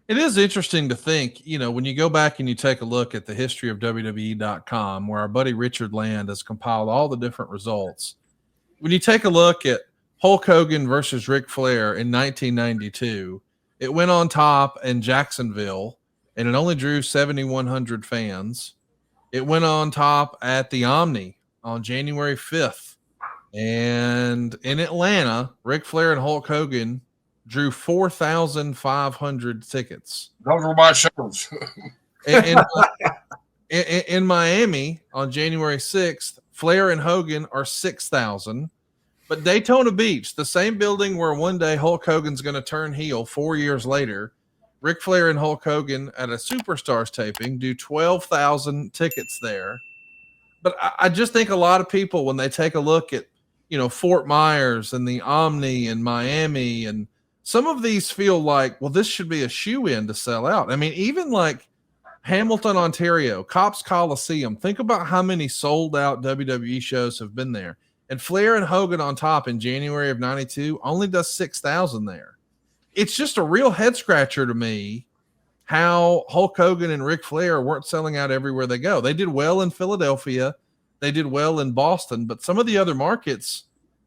It is interesting to think, when you go back and you take a look at the history of WWE.com, where our buddy Richard Land has compiled all the different results. When you take a look at Hulk Hogan versus Ric Flair in 1992, it went on top in Jacksonville and it only drew 7,100 fans. It went on top at the Omni on January 5th. And in Atlanta, Ric Flair and Hulk Hogan drew 4,500 tickets. Those were my shows. in Miami on January 6th, Flair and Hogan are 6,000. But Daytona Beach, the same building where one day Hulk Hogan's going to turn heel 4 years later, Ric Flair and Hulk Hogan at a Superstars taping do 12,000 tickets there. But I just think a lot of people, when they take a look at, Fort Myers and the Omni and Miami, and some of these feel like, well, this should be a shoe-in to sell out. I mean, even like Hamilton, Ontario, Cops Coliseum, think about how many sold-out WWE shows have been there. And Flair and Hogan on top in January of 92 only does 6,000 there. It's just a real head-scratcher to me how Hulk Hogan and Ric Flair weren't selling out everywhere they go. They did well in Philadelphia. They did well in Boston. But some of the other markets,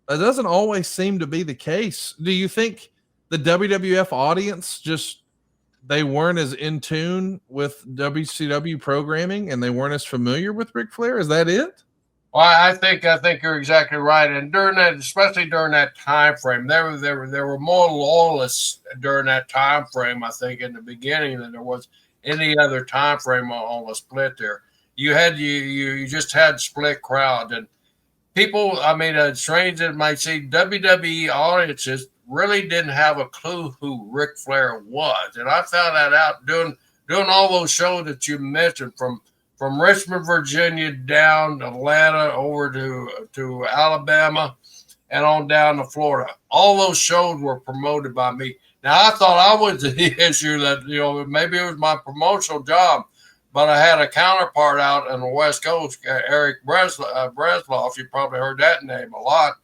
that doesn't always seem to be the case. Do you think the WWF audience they weren't as in tune with WCW programming and they weren't as familiar with Ric Flair? Is that it? Well, I think you're exactly right. And during that, especially during that time frame, there were more loyalists during that time frame, I think, in the beginning than there was any other time frame on the split there. You just had split crowd. And people, I mean, strange as it might seem, WWE audiences really didn't have a clue who Ric Flair was. And I found that out doing all those shows that you mentioned, from Richmond, Virginia, down to Atlanta, over to Alabama, and on down to Florida. All those shows were promoted by me. Now, I thought I was the issue that, maybe it was my promotional job, but I had a counterpart out on the West Coast, Eric Bresloff. You probably heard that name a lot.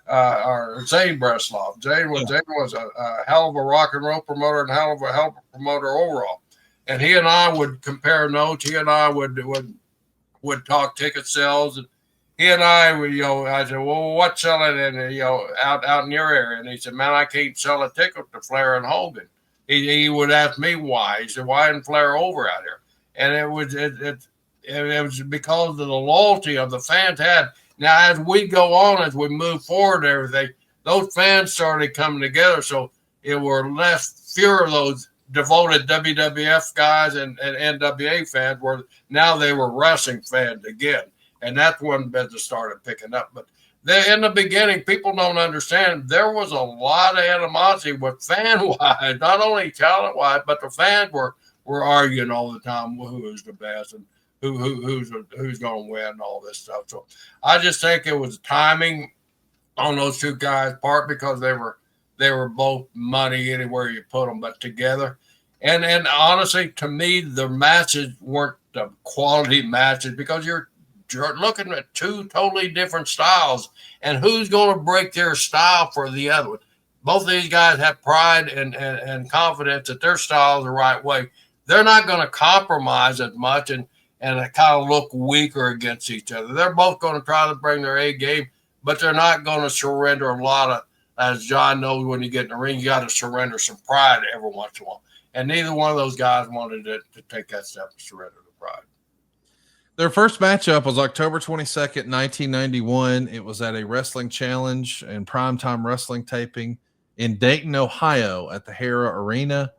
Or Zane Bresloff. Zane was a hell of a rock and roll promoter and hell of a promoter overall. And he and I would compare notes. He and I would talk ticket sales. And he and I would, I said, well, what's selling out in your area? And he said, man, I can't sell a ticket to Flair and Hogan. He would ask me why. He said, why isn't Flair over out here? And it was because of the loyalty of the fans had. Now, as we go on, as we move forward and everything, those fans started coming together. So it were fewer of those devoted WWF guys and NWA fans, where now they were wrestling fans again. And that's when business started picking up. But in the beginning, people don't understand, there was a lot of animosity with fan-wise, not only talent-wise, but the fans were arguing all the time who's the best and who's going to win and all this stuff. So I just think it was timing on those two guys' part, because they were both money anywhere you put them, but together. And honestly, to me, the matches weren't the quality matches, because you're looking at two totally different styles, and who's going to break their style for the other one? Both of these guys have pride and confidence that their style is the right way. They're not going to compromise as much and kind of look weaker against each other. They're both going to try to bring their A game, but they're not going to surrender a lot of, as John knows, when you get in the ring, you got to surrender some pride every once in a while. And neither one of those guys wanted to take that step to surrender the pride. Their first matchup was October 22nd, 1991. It was at a wrestling challenge and primetime wrestling taping in Dayton, Ohio at the Hara Arena.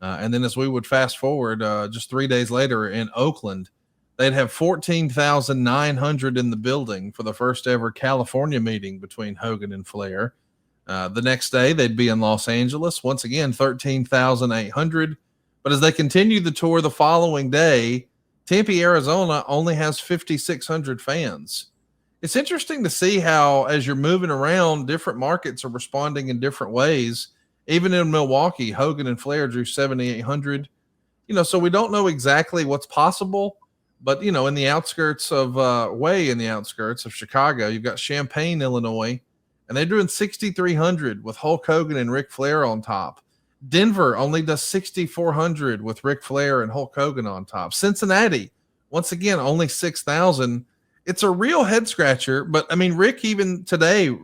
And then as we would fast forward, just 3 days later in Oakland, they'd have 14,900 in the building for the first ever California meeting between Hogan and Flair. The next day, they'd be in Los Angeles. Once again, 13,800. But as they continued the tour the following day, Tempe, Arizona only has 5,600 fans. It's interesting to see how, as you're moving around, different markets are responding in different ways. Even in Milwaukee, Hogan and Flair drew 7,800. So we don't know exactly what's possible. But, in the outskirts of, way in the outskirts of Chicago, you've got Champaign, Illinois, and they drew in 6,300 with Hulk Hogan and Ric Flair on top. Denver only does 6,400 with Ric Flair and Hulk Hogan on top. Cincinnati, once again, only 6,000. It's a real head scratcher. But I mean, Rick, even today,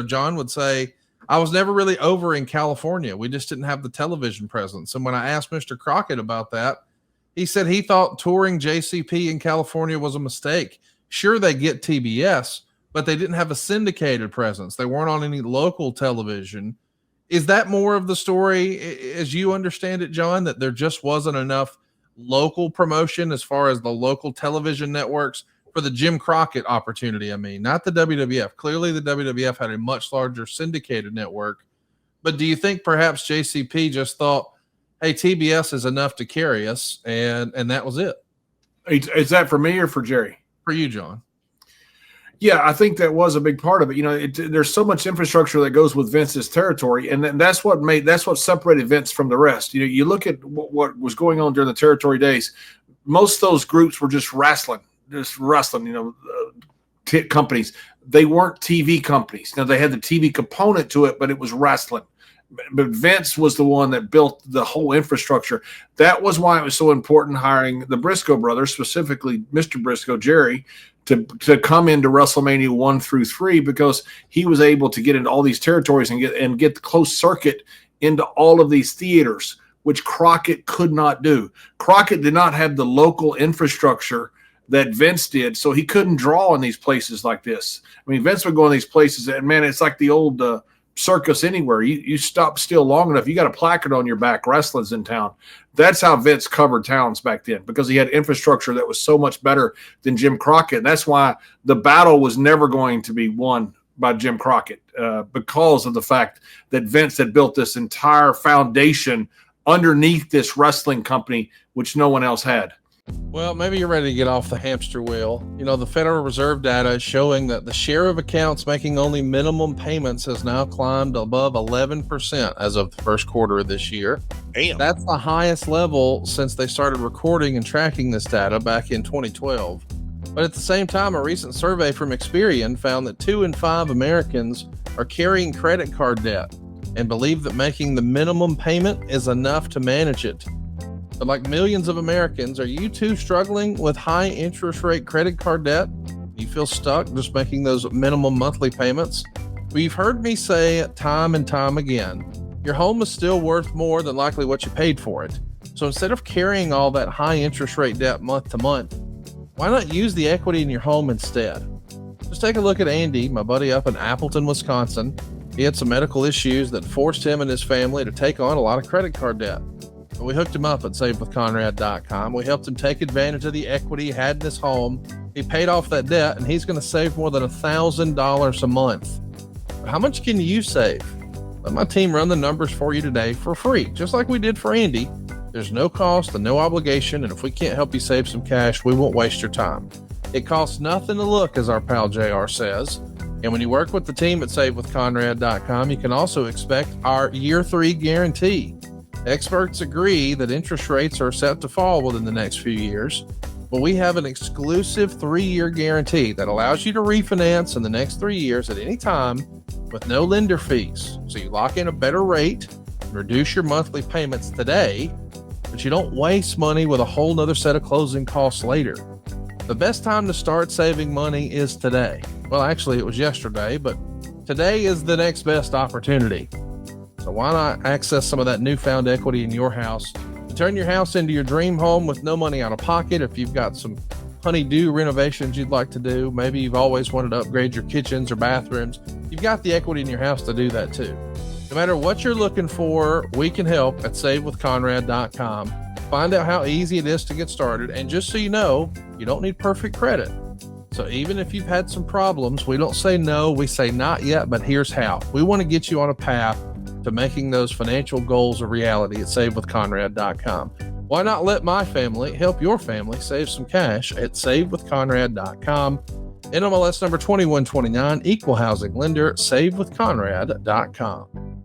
John would say, I was never really over in California. We just didn't have the television presence. And when I asked Mr. Crockett about that, he said he thought touring JCP in California was a mistake. Sure, they get TBS, but they didn't have a syndicated presence. They weren't on any local television. Is that more of the story as you understand it, John, that there just wasn't enough local promotion as far as the local television networks for the Jim Crockett opportunity? I mean, not the WWF. Clearly the WWF had a much larger syndicated network, but do you think perhaps JCP just thought, hey, TBS is enough to carry us, and that was it? Is that for me or for Jerry? For you, John. Yeah, I think that was a big part of it. There's so much infrastructure that goes with Vince's territory, and that's what separated Vince from the rest. You look at what was going on during the territory days. Most of those groups were just wrestling. Companies. They weren't TV companies. Now they had the TV component to it, but it was wrestling. But Vince was the one that built the whole infrastructure. That was why it was so important hiring the Brisco brothers, specifically Mr. Brisco, Jerry, to come into WrestleMania 1 through 3, because he was able to get into all these territories and get the closed circuit into all of these theaters, which Crockett could not do. Crockett did not have the local infrastructure that Vince did, so he couldn't draw in these places like this. I mean, Vince would go in these places, and man, it's like the old circus anywhere. You stop still long enough, you got a placard on your back, wrestling's in town. That's how Vince covered towns back then, because he had infrastructure that was so much better than Jim Crockett. And that's why the battle was never going to be won by Jim Crockett, because of the fact that Vince had built this entire foundation underneath this wrestling company, which no one else had. Well, maybe you're ready to get off the hamster wheel. The Federal Reserve data is showing that the share of accounts making only minimum payments has now climbed above 11% as of the first quarter of this year. Damn. That's the highest level since they started recording and tracking this data back in 2012. But at the same time, a recent survey from Experian found that 2 in 5 Americans are carrying credit card debt and believe that making the minimum payment is enough to manage it. But like millions of Americans, are you too struggling with high interest rate credit card debt? You feel stuck just making those minimum monthly payments? Well, you've heard me say it time and time again. Your home is still worth more than likely what you paid for it. So instead of carrying all that high interest rate debt month to month, why not use the equity in your home instead? Just take a look at Andy, my buddy up in Appleton, Wisconsin. He had some medical issues that forced him and his family to take on a lot of credit card debt. We hooked him up at SaveWithConrad.com. We helped him take advantage of the equity he had in his home. He paid off that debt, and he's going to save more than $1,000 a month. But how much can you save? Let my team run the numbers for you today for free, just like we did for Andy. There's no cost and no obligation, and if we can't help you save some cash, we won't waste your time. It costs nothing to look, as our pal JR says. And when you work with the team at SaveWithConrad.com, you can also expect our year 3 guarantee. Experts agree that interest rates are set to fall within the next few years, but we have an exclusive 3-year guarantee that allows you to refinance in the next 3 years at any time with no lender fees. So you lock in a better rate and reduce your monthly payments today, but you don't waste money with a whole nother set of closing costs later. The best time to start saving money is today. Well, actually, it was yesterday, but today is the next best opportunity. So why not access some of that newfound equity in your house? Turn your house into your dream home with no money out of pocket. If you've got some honey-do renovations you'd like to do, maybe you've always wanted to upgrade your kitchens or bathrooms, you've got the equity in your house to do that too. No matter what you're looking for, we can help at SaveWithConrad.com. Find out how easy it is to get started. And just so you know, you don't need perfect credit. So even if you've had some problems, we don't say no, we say not yet, but here's how. We want to get you on a path to making those financial goals a reality at SaveWithConrad.com. Why not let my family help your family save some cash at SaveWithConrad.com? NMLS number 2129, equal housing lender, SaveWithConrad.com.